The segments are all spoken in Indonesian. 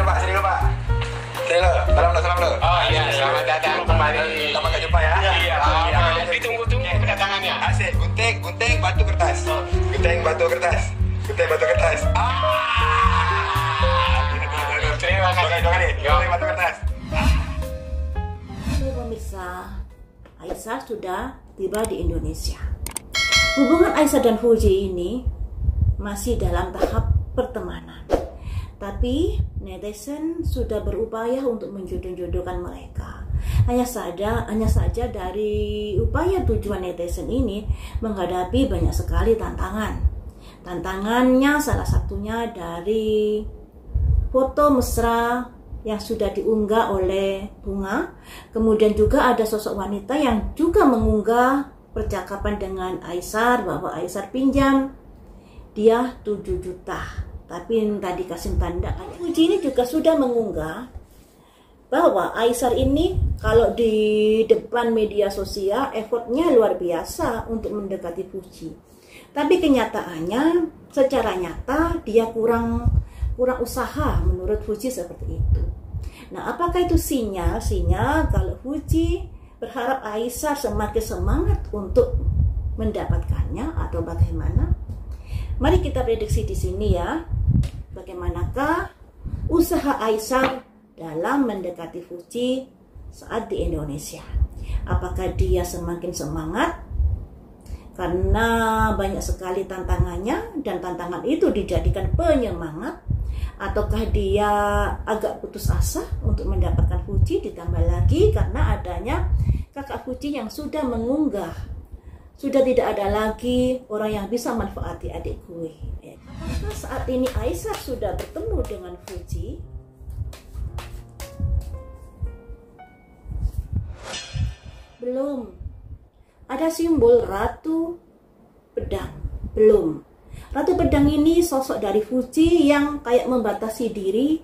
Pak, sini dulu Pak. Sini dulu, salam dulu. Oh iya, selamat datang kembali. Lama gak jumpa ya? Iya, ditunggu-tunggu kedatangannya. Asik, gunting, batu kertas. Gunting, batu kertas. Terima kasih. Dua kali. Gunting, batu kertas. Halo pemirsa, Aisyah sudah tiba di Indonesia. Hubungan Aisyah dan Fuji ini masih dalam tahap pertemanan. Tapi netizen sudah berupaya untuk menjodoh-jodohkan mereka. Hanya saja dari upaya tujuan netizen ini menghadapi banyak sekali tantangan. Tantangannya salah satunya dari foto mesra yang sudah diunggah oleh Bunga. Kemudian juga ada sosok wanita yang juga mengunggah percakapan dengan Aisyah bahwa Aisyah pinjam dia 7 juta. Tapi tadi kasih tanda. Fuji ini juga sudah mengunggah bahwa Aisyah ini kalau di depan media sosial effortnya luar biasa untuk mendekati Fuji. Tapi kenyataannya secara nyata dia kurang usaha menurut Fuji seperti itu. Nah, apakah itu sinyal kalau Fuji berharap Aisyah semakin semangat untuk mendapatkannya atau bagaimana? Mari kita prediksi di sini ya. Bagaimanakah usaha Aisyah dalam mendekati Fuji saat di Indonesia? Apakah dia semakin semangat karena banyak sekali tantangannya dan tantangan itu dijadikan penyemangat, ataukah dia agak putus asa untuk mendapatkan Fuji, ditambah lagi karena adanya kakak Fuji yang sudah mengunggah, sudah tidak ada lagi orang yang bisa manfaati adik gue. Apakah saat ini Aisyah sudah bertemu dengan Fuji? Belum. Ada simbol Ratu Pedang. Belum. Ratu Pedang ini sosok dari Fuji yang kayak membatasi diri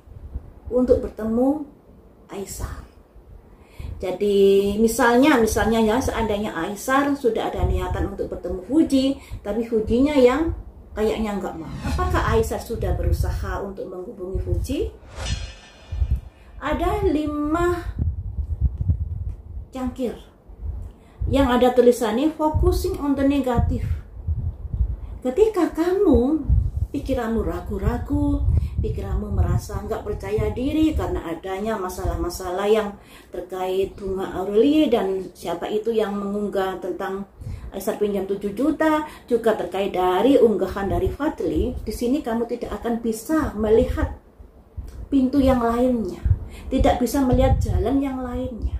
untuk bertemu Aisyah. Jadi misalnya ya, seandainya Aisyah sudah ada niatan untuk bertemu Fuji, tapi Fujinya yang kayaknya nggak mau. Apakah Aisyah sudah berusaha untuk menghubungi Fuji? Ada 5 cangkir yang ada tulisannya focusing on the negative. Ketika kamu pikiranmu ragu-ragu, pikiranmu merasa nggak percaya diri karena adanya masalah-masalah yang terkait Bunga Aurelie dan siapa itu yang mengunggah tentang Aisyah pinjam 7 juta, juga terkait dari unggahan dari Fadli, di sini kamu tidak akan bisa melihat pintu yang lainnya, tidak bisa melihat jalan yang lainnya.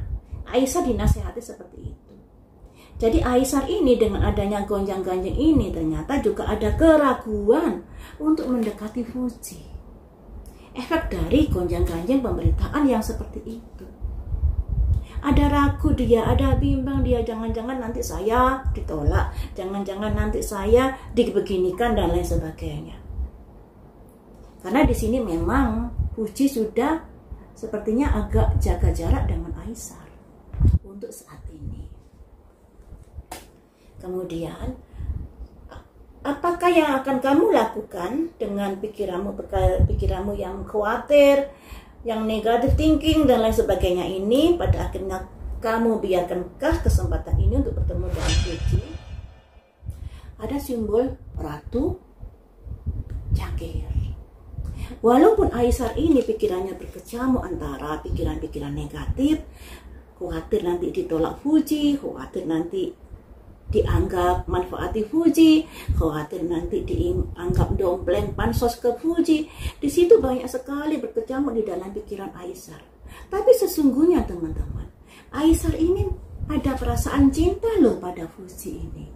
Aisyah dinasihati seperti itu. Jadi Aisyah ini dengan adanya gonjang-ganjing ini ternyata juga ada keraguan untuk mendekati Fuji. Efek dari gonjang-ganjing pemberitaan yang seperti itu. Ada ragu dia, ada bimbang dia, jangan-jangan nanti saya ditolak, jangan-jangan nanti saya dibeginikan dan lain sebagainya. Karena di sini memang Fuji sudah sepertinya agak jaga jarak dengan Aisyah untuk saat ini. Kemudian, apakah yang akan kamu lakukan dengan pikiranmu yang khawatir, yang negative thinking dan lain sebagainya ini? Pada akhirnya kamu biarkankah kesempatan ini untuk bertemu dengan Fuji? Ada simbol Ratu Cangkir. Walaupun Aisyah ini pikirannya berkecamuk antara pikiran-pikiran negatif, khawatir nanti ditolak Fuji, khawatir nanti dianggap manfaati Fuji, khawatir nanti dianggap dompleng pansos ke Fuji. Di situ banyak sekali berkecamuk di dalam pikiran Aisyah. Tapi sesungguhnya teman-teman, Aisyah ini ada perasaan cinta loh pada Fuji ini.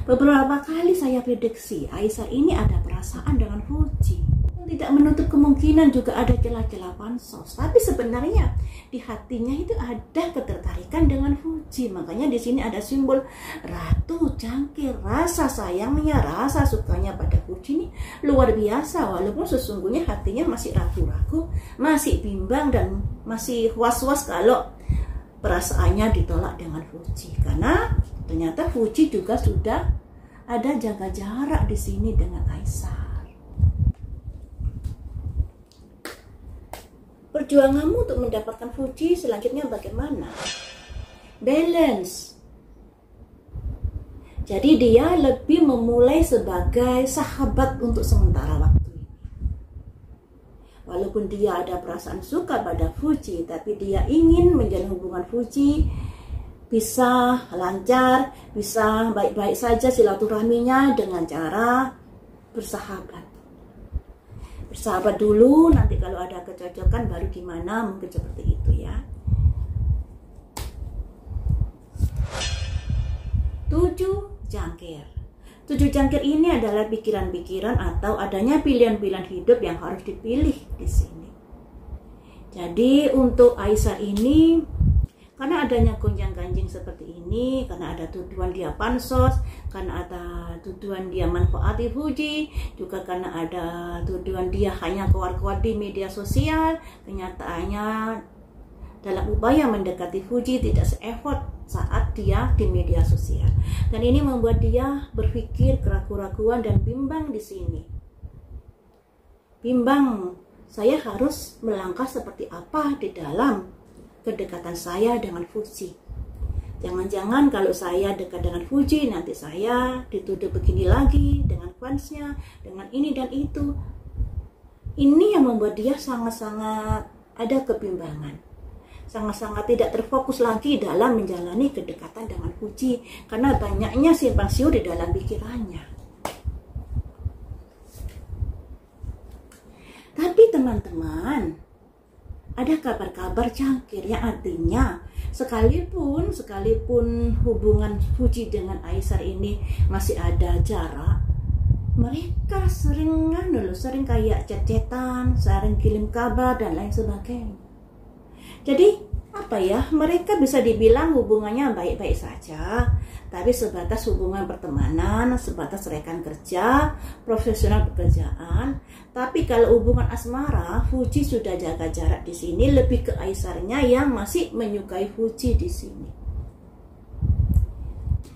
Beberapa kali saya prediksi Aisyah ini ada perasaan dengan Fuji. Tidak menutup kemungkinan juga ada celah-celah pansos. Tapi sebenarnya di hatinya itu ada ketertarikan dengan Fuji. Makanya di sini ada simbol Ratu Cangkir. Rasa sayangnya, rasa sukanya pada Fuji ini luar biasa. Walaupun sesungguhnya hatinya masih ragu-ragu, masih bimbang dan masih was-was kalau perasaannya ditolak dengan Fuji. Karena ternyata Fuji juga sudah ada jaga jarak di sini dengan Aisyah. perjuanganmu untuk mendapatkan Fuji selanjutnya bagaimana? Balance. Jadi dia lebih memulai sebagai sahabat untuk sementara waktu ini. Walaupun dia ada perasaan suka pada Fuji, tapi dia ingin menjalin hubungan Fuji bisa lancar, bisa baik-baik saja silaturahminya dengan cara bersahabat. Bersahabat dulu, nanti kalau ada kecocokan baru gimana, mungkin seperti itu ya. 7 jangkir. 7 jangkir ini adalah pikiran-pikiran atau adanya pilihan-pilihan hidup yang harus dipilih di sini. Jadi untuk Aisar ini, karena adanya gonjang-ganjing seperti ini, karena ada tuduhan dia pansos, karena ada tuduhan dia manfaati Fuji, juga karena ada tuduhan dia hanya keluar-keluar di media sosial, kenyataannya dalam upaya mendekati Fuji tidak se-effort saat dia di media sosial. Dan ini membuat dia berpikir keraguan-keraguan dan bimbang di sini. Bimbang, saya harus melangkah seperti apa di dalam kedekatan saya dengan Fuji. Jangan-jangan kalau saya dekat dengan Fuji, nanti saya dituduh begini lagi dengan fansnya, dengan ini dan itu. Ini yang membuat dia sangat-sangat ada kebimbangan. Sangat-sangat tidak terfokus lagi dalam menjalani kedekatan dengan Fuji, karena banyaknya simpang siur di dalam pikirannya. Tapi teman-teman, ada kabar-kabar jangkir yang artinya sekalipun hubungan Fuji dengan Aisar ini masih ada jarak, mereka sering kayak chat-chatan, sering kirim kabar dan lain sebagainya. Jadi apa ya, mereka bisa dibilang hubungannya baik-baik saja, tapi sebatas hubungan pertemanan, sebatas rekan kerja, profesional pekerjaan. Tapi kalau hubungan asmara, Fuji sudah jaga jarak di sini, lebih ke Aisarnya yang masih menyukai Fuji di sini.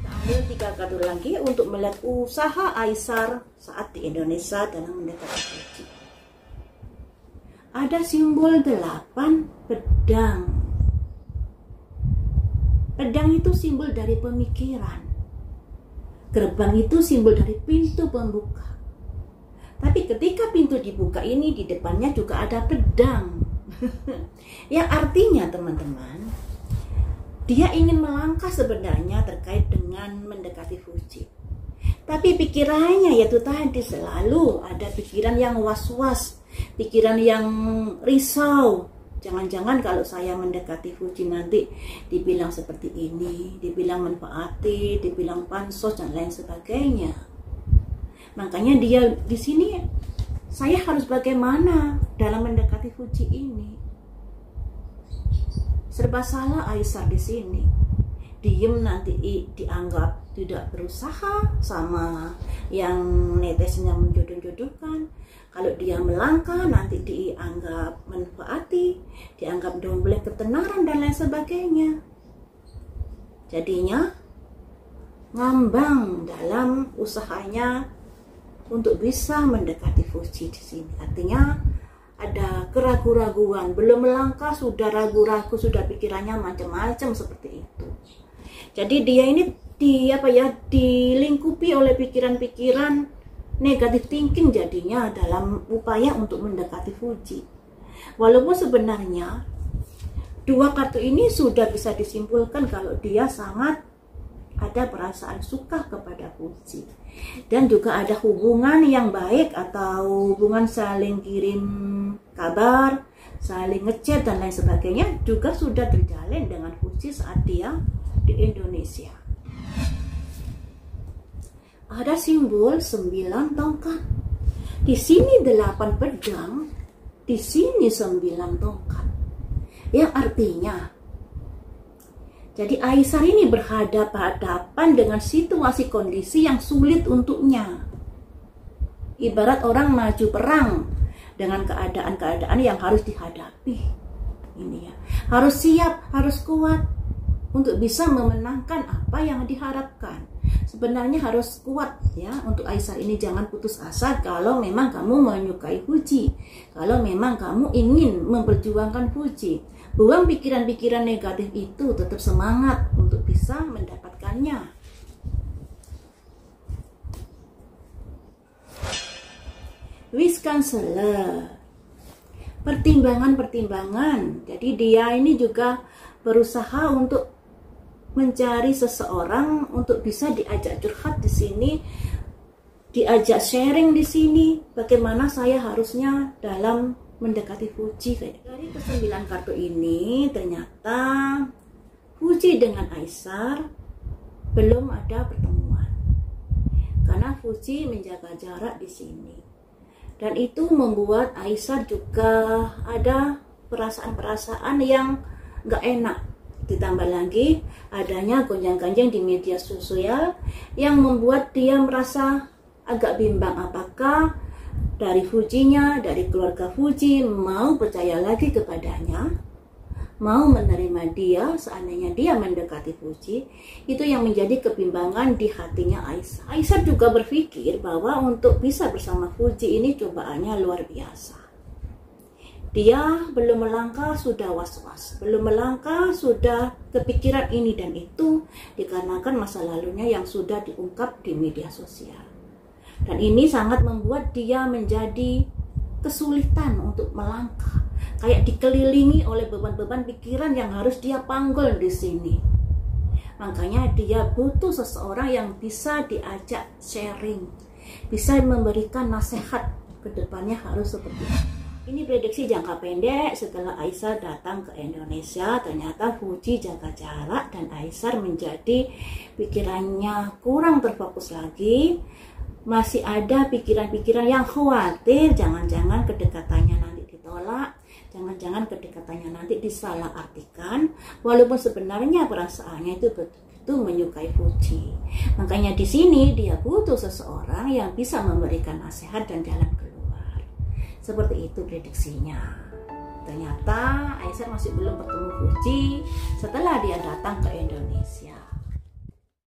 Ambil 3 kartu lagi untuk melihat usaha Aisar saat di Indonesia dalam mendekati Fuji. Ada simbol 8 pedang. Pedang itu simbol dari pemikiran. Gerbang itu simbol dari pintu pembuka. Tapi ketika pintu dibuka ini, di depannya juga ada pedang. Yang artinya teman-teman, dia ingin melangkah sebenarnya terkait dengan mendekati Fuji. Tapi pikirannya yaitu tadi selalu ada pikiran yang was-was, pikiran yang risau. Jangan-jangan kalau saya mendekati Fuji nanti dibilang seperti ini, dibilang manfaati, dibilang pansos dan lain sebagainya. Makanya dia di sini, saya harus bagaimana dalam mendekati Fuji ini? Serba salah Aisar di sini. Diem nanti dianggap tidak berusaha, sama yang netizen yang menjodoh-jodohkan. Kalau dia melangkah nanti dianggap manfaati, dianggap domblek ketenaran dan lain sebagainya. Jadinya ngambang dalam usahanya untuk bisa mendekati Fuji di sini. Artinya ada keraguan-raguan, belum melangkah sudah ragu-ragu, sudah pikirannya macam-macam seperti itu. Jadi dia ini dilingkupi oleh pikiran-pikiran negatif thinking jadinya dalam upaya untuk mendekati Fuji. Walaupun sebenarnya 2 kartu ini sudah bisa disimpulkan kalau dia sangat ada perasaan suka kepada Fuji. Dan juga ada hubungan yang baik atau hubungan saling kirim kabar, saling ngechat dan lain sebagainya juga sudah terjalin dengan Fuji saat dia di Indonesia. Ada simbol 9 tongkat. Di sini 8 pedang, di sini 9 tongkat. Yang artinya, jadi Aisar ini berhadapan dengan situasi kondisi yang sulit untuknya. Ibarat orang maju perang dengan keadaan-keadaan yang harus dihadapi. Ini ya, harus siap, harus kuat untuk bisa memenangkan apa yang diharapkan. sebenarnya harus kuat ya untuk Aisar ini. Jangan putus asa kalau memang kamu menyukai Fuji, kalau memang kamu ingin memperjuangkan Fuji. Buang pikiran-pikiran negatif itu, tetap semangat untuk bisa mendapatkannya. Wish counselor, pertimbangan-pertimbangan. Jadi dia ini juga berusaha untuk mencari seseorang untuk bisa diajak curhat di sini, diajak sharing di sini, bagaimana saya harusnya dalam mendekati Fuji. Dari ke-9 kartu ini ternyata Fuji dengan Aisar belum ada pertemuan karena Fuji menjaga jarak di sini, dan itu membuat Aisar juga ada perasaan-perasaan yang nggak enak. Ditambah lagi adanya gonjang-ganjing di media sosial yang membuat dia merasa agak bimbang, apakah dari Fujinya, dari keluarga Fuji mau percaya lagi kepadanya, mau menerima dia seandainya dia mendekati Fuji. Itu yang menjadi kebimbangan di hatinya Aisar. Aisar juga berpikir bahwa untuk bisa bersama Fuji ini cobaannya luar biasa. Dia belum melangkah sudah was-was, belum melangkah sudah kepikiran ini dan itu, dikarenakan masa lalunya yang sudah diungkap di media sosial. Dan ini sangat membuat dia menjadi kesulitan untuk melangkah, kayak dikelilingi oleh beban-beban pikiran yang harus dia panggul di sini. Makanya dia butuh seseorang yang bisa diajak sharing, bisa memberikan nasihat ke depannya harus seperti apa. Ini prediksi jangka pendek setelah Aisar datang ke Indonesia. Ternyata Fuji jaga jarak dan Aisar menjadi pikirannya kurang terfokus lagi. Masih ada pikiran-pikiran yang khawatir jangan-jangan kedekatannya nanti ditolak, jangan-jangan kedekatannya nanti disalahartikan, walaupun sebenarnya perasaannya itu betul menyukai Fuji. Makanya di sini dia butuh seseorang yang bisa memberikan nasihat dan jalan keluar. Seperti itu prediksinya. Ternyata Aisar masih belum bertemu Fuji setelah dia datang ke Indonesia.